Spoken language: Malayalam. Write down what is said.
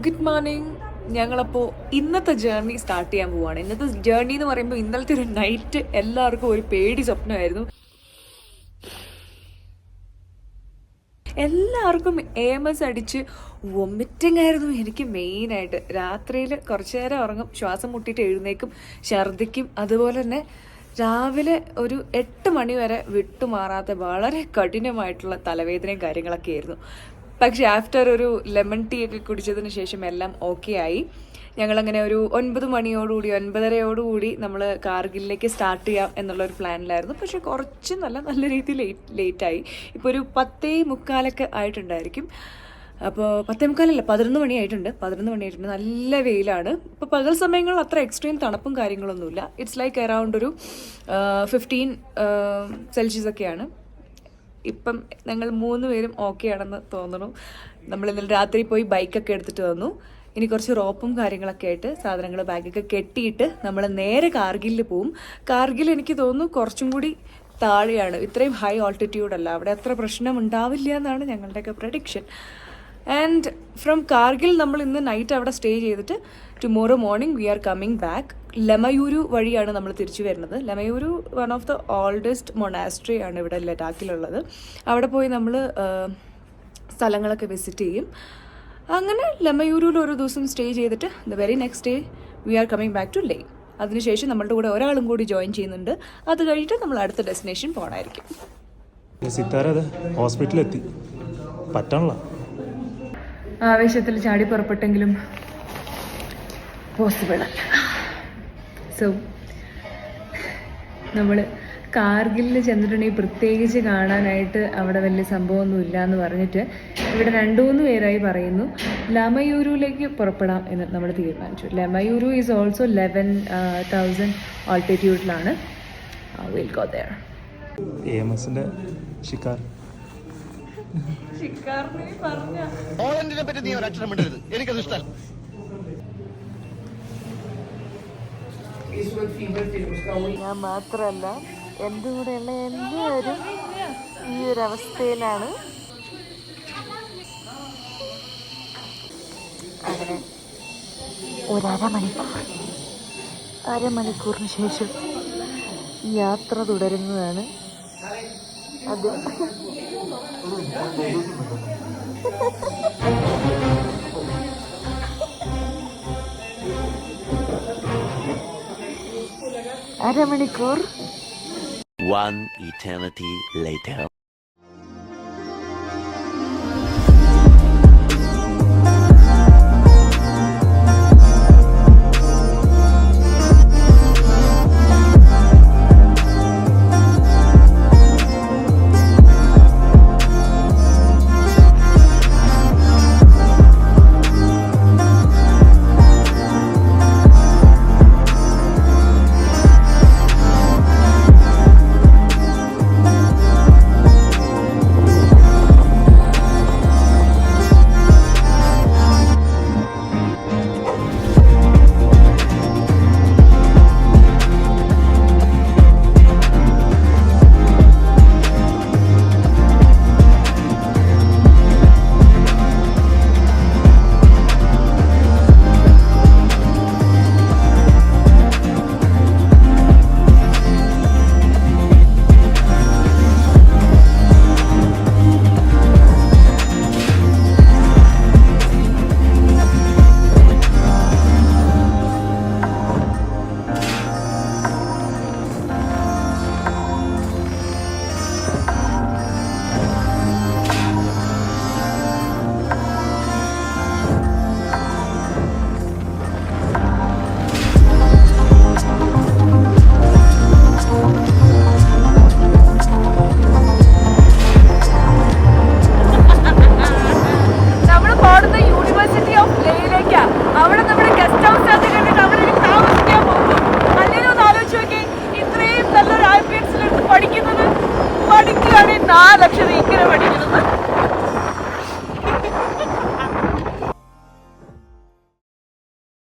Good morning. ഞങ്ങളപ്പോൾ ഇന്നത്തെ ജേർണി സ്റ്റാർട്ട് ചെയ്യാൻ പോവുകയാണ്. ഇന്നത്തെ ജേർണി എന്ന് പറയുമ്പോൾ ഇന്നലത്തെ ഒരു നൈറ്റ് എല്ലാവർക്കും ഒരു പേടി സ്വപ്നമായിരുന്നു. എല്ലാവർക്കും AMS അടിച്ച് വൊമിറ്റിംഗ് ആയിരുന്നു. എനിക്ക് മെയിനായിട്ട് രാത്രിയിൽ കുറച്ചു നേരം ഉറങ്ങും, ശ്വാസം മുട്ടിയിട്ട് എഴുന്നേക്കും, ഛർദിക്കും. അതുപോലെ തന്നെ രാവിലെ ഒരു 8 മണി വരെ വിട്ടുമാറാത്ത വളരെ കഠിനമായിട്ടുള്ള തലവേദനയും കാര്യങ്ങളൊക്കെ ആയിരുന്നു. പക്ഷേ ആഫ്റ്റർ ഒരു ലെമൺ ടീ ഒക്കെ കുടിച്ചതിന് ശേഷം എല്ലാം ഓക്കെ ആയി. ഞങ്ങളങ്ങനെ ഒരു 9 മണിയോടുകൂടി 9:30 നമ്മൾ കാർഗിലിലേക്ക് സ്റ്റാർട്ട് ചെയ്യാം എന്നുള്ളൊരു പ്ലാനിലായിരുന്നു. പക്ഷേ കുറച്ച് നല്ല രീതിയിൽ ലേറ്റായി. ഇപ്പോൾ ഒരു 10:45 ആയിട്ടുണ്ടായിരിക്കും. അപ്പോൾ 10:45 11 മണിയായിട്ടുണ്ട്. 11 മണിയായിട്ടുണ്ട്. നല്ല വെയിലാണ്. ഇപ്പോൾ പകൽ സമയങ്ങളിൽ അത്ര എക്സ്ട്രീം തണുപ്പും കാര്യങ്ങളൊന്നുമില്ല. ഇറ്റ്സ് ലൈക്ക് അറൗണ്ട് ഒരു 15 സെൽഷ്യസ് ഒക്കെയാണ്. ഇപ്പം ഞങ്ങൾ 3 പേരും ഓക്കെ ആണെന്ന് തോന്നുന്നു. നമ്മൾ ഇന്നലെ രാത്രി പോയി ബൈക്കൊക്കെ എടുത്തിട്ട് വന്നു. ഇനി കുറച്ച് റോപ്പും കാര്യങ്ങളൊക്കെ ആയിട്ട് സാധനങ്ങൾ ബാഗൊക്കെ കെട്ടിയിട്ട് നമ്മൾ നേരെ കാർഗിലിൽ പോവും. കാർഗിൽ എനിക്ക് തോന്നുന്നു കുറച്ചും കൂടി താഴെയാണ്, ഇത്രയും ഹൈ ഓൾട്ടിറ്റ്യൂഡല്ല. അവിടെ അത്ര പ്രശ്നം ഉണ്ടാവില്ല എന്നാണ് ഞങ്ങളുടെയൊക്കെ പ്രഡിക്ഷൻ. ആൻഡ് ഫ്രം കാർഗിൽ നമ്മൾ ഇന്ന് നൈറ്റ് അവിടെ സ്റ്റേ ചെയ്തിട്ട് tomorrow morning we are coming back. Lamayuru വഴിയാണ് നമ്മൾ തിരിച്ചു വരുന്നത്. Lamayuru one of the oldest monastery ആണ് ഇവിടെ ലഡാക്കിലുള്ളത്. അവിടെ പോയി നമ്മൾ സ്ഥലങ്ങളൊക്കെ വിസിറ്റ് ചെയ്യും. അങ്ങനെ ലമയൂരിൽ ഒരു ദിവസം സ്റ്റേ ചെയ്തിട്ട് the very next day we are coming back to Leh. അതിനുശേഷം നമ്മളുടെ കൂടെ ഒരാളും കൂടി ജോയിൻ ചെയ്യുന്നുണ്ട്. അത് കഴിഞ്ഞിട്ട് നമ്മൾ അടുത്ത ഡെസ്റ്റിനേഷൻ പോകണമായിരിക്കും. സിത്താര ഹോസ്പിറ്റലിലെത്തി, പറ്റണല്ല. ആവേശത്തിൽ ചാടി പുറപ്പെട്ടെങ്കിലും പോസിബിൾ അല്ല. സോ നമ്മൾ കാർഗിലിൽ ചെന്നിട്ടുണ്ടെങ്കിൽ പ്രത്യേകിച്ച് കാണാനായിട്ട് അവിടെ വലിയ സംഭവമൊന്നും ഇല്ല എന്ന് പറഞ്ഞിട്ട് ഇവിടെ 2-3 പേരായി പറയുന്നു ലമയൂരുവിലേക്ക് പുറപ്പെടാം എന്ന് നമ്മൾ തീരുമാനിച്ചു. ലമയൂരു ഈസ് ഓൾസോ 11,000 ഓൾട്ടിറ്റ്യൂഡിലാണ്. Will go there. AMSന്റെ ഷിക്കാർ പോളണ്ടിനെ പറ്റി നീ ഒരു അക്ഷരം മിണ്ടരുത്, എനിക്കത് ഇഷ്ടമല്ല. ഞാൻ മാത്രമല്ല, എൻ്റെ കൂടെയുള്ള എല്ലാവരും ഈ ഒരു അവസ്ഥയിലാണ്. അങ്ങനെ അരമണിക്കൂറിന് ശേഷം യാത്ര തുടരുന്നതാണ്. അത് അരമണിക്കൂർ. One eternity later.